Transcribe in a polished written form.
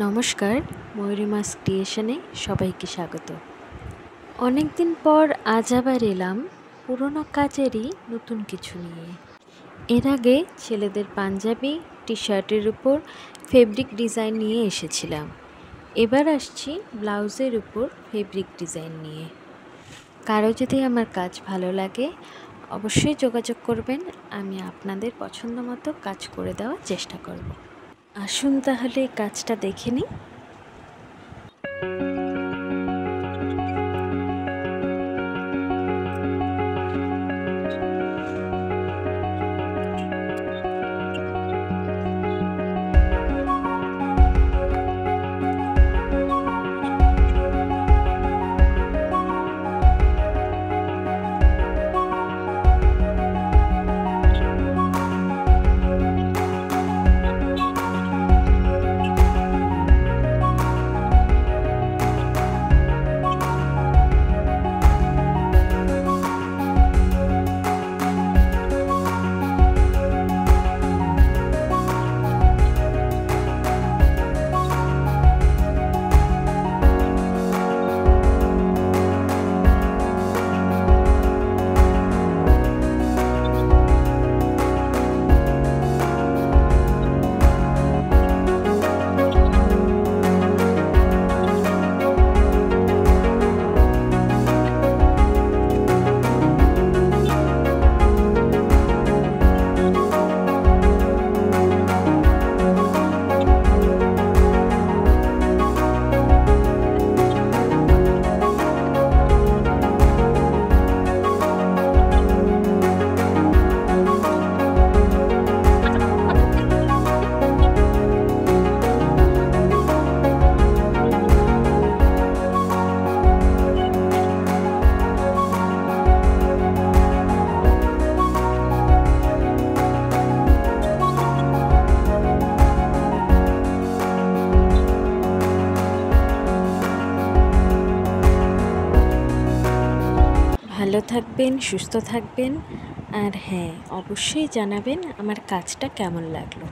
নমস্কার, ময়ূরীমাস ক্রিয়েশনে সবাইকে স্বাগত। অনেক দিন পর আজ আবার এলাম পুরনো কাজেরই নতুন কিছু নিয়ে। এর আগে ছেলেদের পাঞ্জাবি টি শার্টের উপর ফেব্রিক ডিজাইন নিয়ে এসেছিলাম। এবার আসছি ব্লাউজের উপর ফেব্রিক ডিজাইন নিয়ে। কারো যদি আমার কাজ ভালো লাগে অবশ্যই যোগাযোগ করবেন, আমি আপনাদের পছন্দ মতো কাজ করে দেওয়ার চেষ্টা করব। আসুন তাহলে কাজটা দেখে নিই। ভালো থাকবেন, সুস্থ থাকবেন, আর হ্যাঁ, অবশ্যই জানাবেন আমার কাজটা কেমন লাগলো।